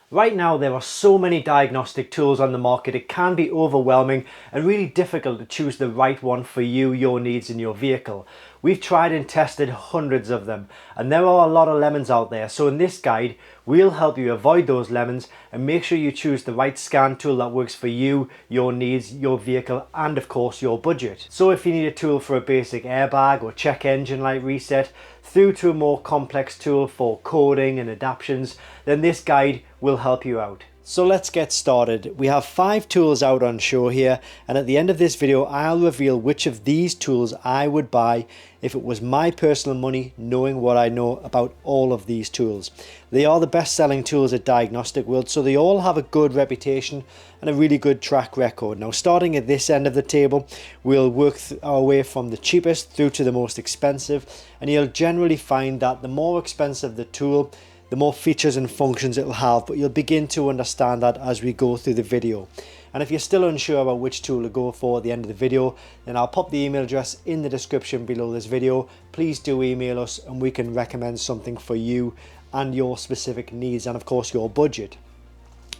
Right now there are so many diagnostic tools on the market, it can be overwhelming and really difficult to choose the right one for you, your needs and your vehicle. We've tried and tested hundreds of them and there are a lot of lemons out there, so in this guide we'll help you avoid those lemons and make sure you choose the right scan tool that works for you, your needs, your vehicle and of course your budget. So if you need a tool for a basic airbag or check engine light reset through to a more complex tool for coding and adaptions, then this guide will help you out. So let's get started. We have 5 tools out on show here, and at the end of this video I'll reveal which of these tools I would buy if it was my personal money, knowing what I know about all of these tools. They are the best selling tools at Diagnostic World, so they all have a good reputation and a really good track record. Now starting at this end of the table, we'll work our way from the cheapest through to the most expensive, and you'll generally find that the more expensive the tool, the more features and functions it'll have, but you'll begin to understand that as we go through the video. And if you're still unsure about which tool to go for at the end of the video, then I'll pop the email address in the description below this video. Please do email us and we can recommend something for you and your specific needs and of course your budget.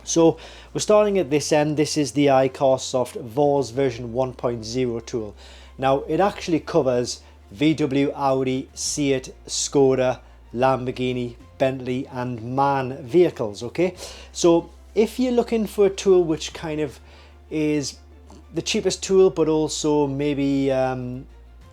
So we're starting at this end. This is the iCarsoft VAWS version 1.0 tool. Now it actually covers VW, Audi, Seat, Skoda, Lamborghini, Bentley and MAN vehicles. Okay, so if you're looking for a tool which kind of is the cheapest tool but also maybe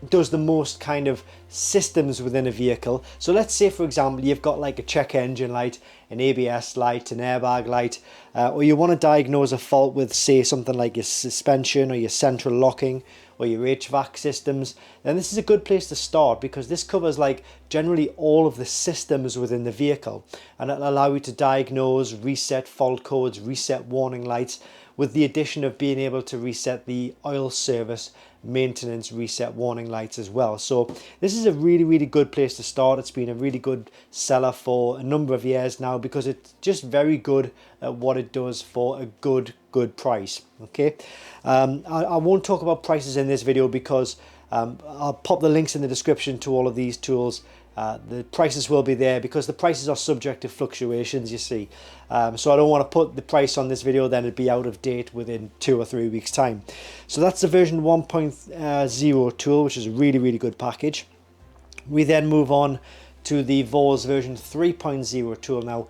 does the most kind of systems within a vehicle, so let's say for example you've got like a check engine light, an ABS light, an airbag light, or you want to diagnose a fault with say something like your suspension or your central locking or your HVAC systems, then this is a good place to start because this covers like generally all of the systems within the vehicle, and it'll allow you to diagnose, reset fault codes, reset warning lights, with the addition of being able to reset the oil service maintenance reset warning lights as well. So this is a really good place to start. It's been a really good seller for a number of years now because it's just very good at what it does for a good price. Okay, I won't talk about prices in this video because I'll pop the links in the description to all of these tools. The prices will be there because the prices are subject to fluctuations, you see. So I don't want to put the price on this video, then it'd be out of date within 2 or 3 weeks time. So that's the version 1.0 tool, which is a really good package. We then move on to the VAWS version 3.0 tool. Now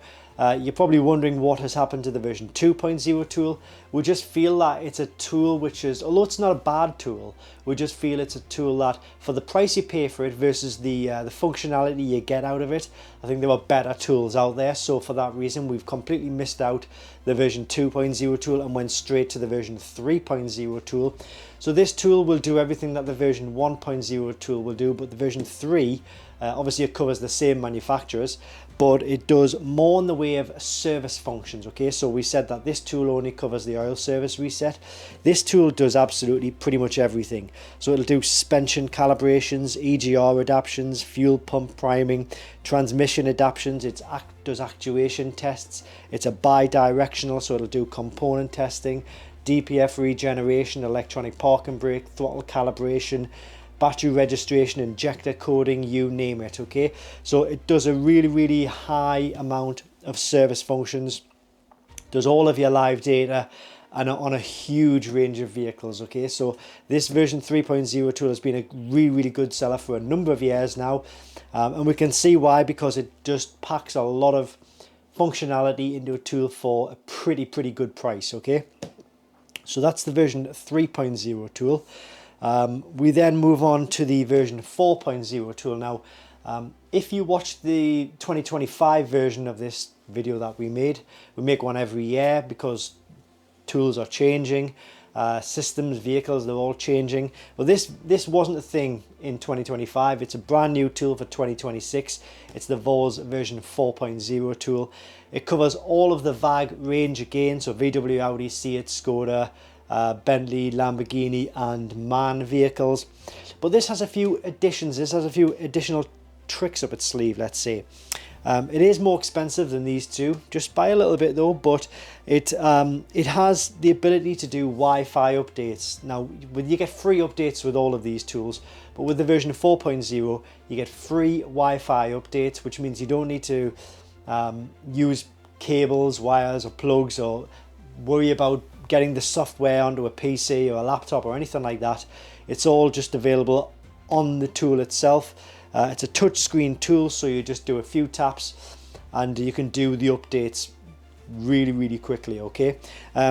you're probably wondering what has happened to the version 2.0 tool. We just feel that it's a tool which is, although it's not a bad tool, we just feel it's a tool that for the price you pay for it versus the functionality you get out of it, I think there are better tools out there. So for that reason we've completely missed out the version 2.0 tool and went straight to the version 3.0 tool. So this tool will do everything that the version 1.0 tool will do, but the version 3 obviously it covers the same manufacturers, but it does more in the way of service functions. Okay, so we said that this tool only covers the oil service reset. This tool does absolutely pretty much everything. So it'll do suspension calibrations, EGR adaptions, fuel pump priming, transmission adaptions. It does actuation tests. It's a bi-directional, so it'll do component testing, DPF regeneration, electronic parking brake, throttle calibration, battery registration, injector coding, you name it. Okay, so it does a really high amount of service functions, does all of your live data and on a huge range of vehicles. Okay, so this version 3.0 tool has been a really good seller for a number of years now, and we can see why, because it just packs a lot of functionality into a tool for a pretty good price. Okay, so that's the version 3.0 tool. We then move on to the version 4.0 tool. Now, if you watch the 2025 version of this video that we make one every year because tools are changing, systems, vehicles, they're all changing. Well, this wasn't a thing in 2025. It's a brand new tool for 2026. It's the VAWS version 4.0 tool. It covers all of the VAG range again, so VW, Audi, Seat, Skoda, Bentley, Lamborghini and MAN vehicles, but this has a few additions. This has a few additional tricks up its sleeve, let's say. It is more expensive than these two, just by a little bit though, but it has the ability to do Wi-Fi updates. Now you get free updates with all of these tools, but with the version 4.0 you get free Wi-Fi updates, which means you don't need to use cables, wires or plugs, or worry about getting the software onto a PC or a laptop or anything like that. It's all just available on the tool itself. It's a touchscreen tool, so you just do a few taps and you can do the updates really quickly. Okay,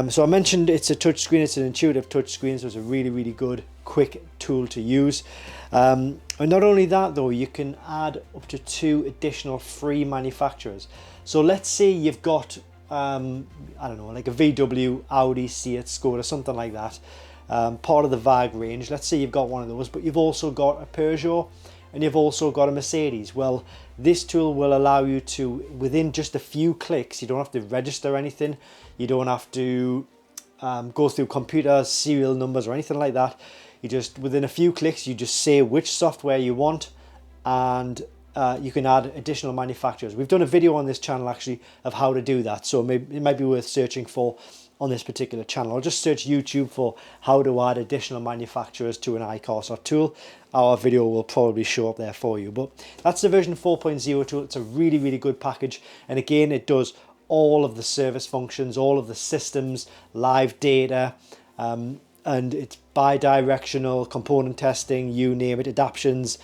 so I mentioned it's a touchscreen, it's an intuitive touchscreen, so it's a really good quick tool to use. And not only that though, you can add up to 2 additional free manufacturers. So let's say you've got I don't know, like a VW, Audi, Seat, Skoda, something like that, part of the VAG range. Let's say you've got one of those, but you've also got a Peugeot and you've also got a Mercedes. Well, this tool will allow you to, within just a few clicks, you don't have to register anything, you don't have to go through computers, serial numbers or anything like that. You just, within a few clicks, you just say which software you want, and you can add additional manufacturers. We've done a video on this channel actually of how to do that, so it might be worth searching for on this particular channel. Or just search YouTube for how to add additional manufacturers to an iCarsoft tool. Our video will probably show up there for you. But that's the version 4.0 tool. It's a really good package, and again it does all of the service functions, all of the systems, live data, and it's bi-directional, component testing, you name it, adaptions,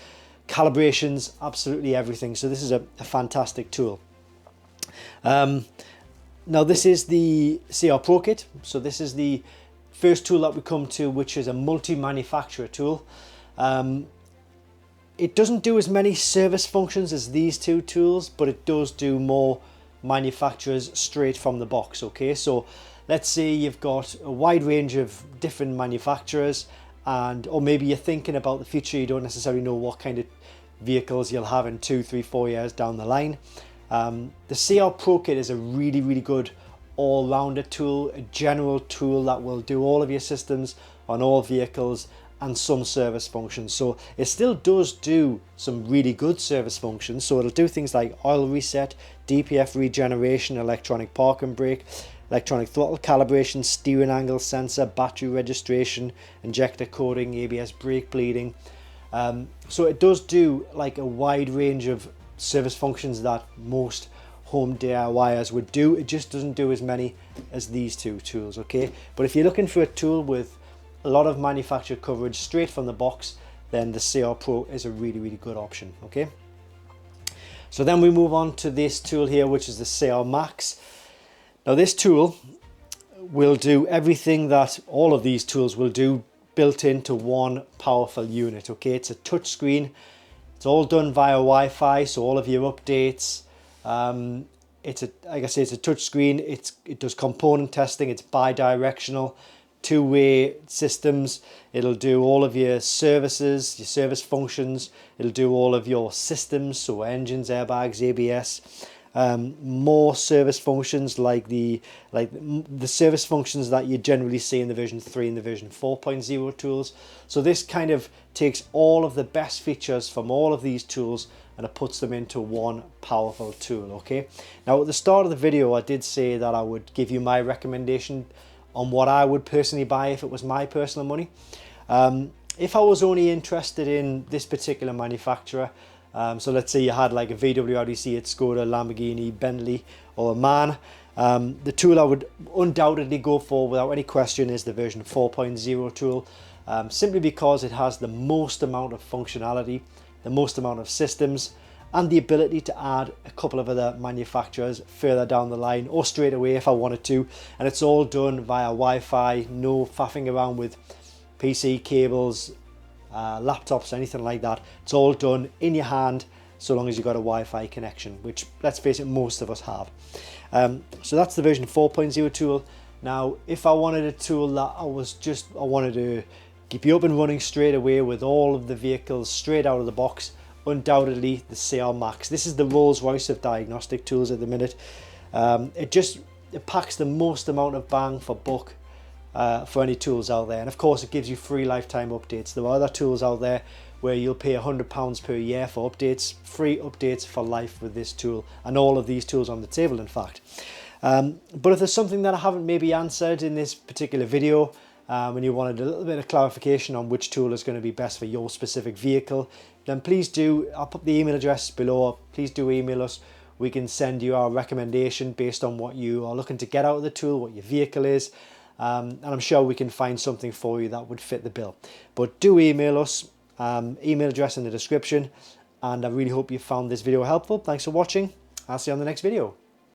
calibrations, absolutely everything. So this is a fantastic tool. Now this is the CR Pro Kit. So this is the first tool that we come to, which is a multi-manufacturer tool. It doesn't do as many service functions as these 2 tools, but it does do more manufacturers straight from the box. Okay, so let's say you've got a wide range of different manufacturers, and or maybe you're thinking about the future, you don't necessarily know what kind of vehicles you'll have in 2, 3, 4 years down the line. The CR Pro Kit is a really good all-rounder tool, a general tool that will do all of your systems on all vehicles and some service functions. So it still does do some really good service functions. So it'll do things like oil reset, DPF regeneration, electronic parking brake, electronic throttle calibration, steering angle sensor, battery registration, injector coding, ABS brake bleeding. So it does do like a wide range of service functions that most home DIYers would do. It just doesn't do as many as these 2 tools. Okay, but if you're looking for a tool with a lot of manufacturer coverage straight from the box, then the CR Pro is a really good option. Okay, so then we move on to this tool here, which is the CR Max. Now this tool will do everything that all of these tools will do, built into one powerful unit. Okay, it's a touch screen, it's all done via Wi-Fi, so all of your updates, it's a, like I say, it's a touch screen. It does component testing, it's bi-directional, 2-way systems. It'll do all of your services, your service functions. It'll do all of your systems, so engines, airbags, ABS. More service functions like the service functions that you generally see in the version 3 and the version 4.0 tools. So this kind of takes all of the best features from all of these tools and it puts them into one powerful tool. Okay, now at the start of the video I did say that I would give you my recommendation on what I would personally buy if it was my personal money. If I was only interested in this particular manufacturer, so let's say you had like a VW, Audi, Seat, Skoda, Lamborghini, Bentley or a MAN, the tool I would undoubtedly go for without any question is the version 4.0 tool, simply because it has the most amount of functionality, the most amount of systems, and the ability to add a couple of other manufacturers further down the line or straight away if I wanted to, and it's all done via Wi-Fi, no faffing around with PC cables, laptops, anything like that. It's all done in your hand so long as you've got a Wi-Fi connection, which, let's face it, most of us have. So that's the version 4.0 tool. Now if I wanted a tool that I wanted to keep you up and running straight away with all of the vehicles straight out of the box, undoubtedly the CR Max. This is the Rolls Royce of diagnostic tools at the minute. It packs the most amount of bang for buck for any tools out there, and of course it gives you free lifetime updates. There are other tools out there where you'll pay £100 per year for updates, free updates for life with this tool and all of these tools on the table, in fact. But if there's something that I haven't maybe answered in this particular video, and you wanted a little bit of clarification on which tool is going to be best for your specific vehicle, then please do, I'll put the email address below, please do email us. We can send you our recommendation based on what you are looking to get out of the tool, what your vehicle is, and I'm sure we can find something for you that would fit the bill. But do email us, email address in the description, and I really hope you found this video helpful. Thanks for watching. I'll see you on the next video.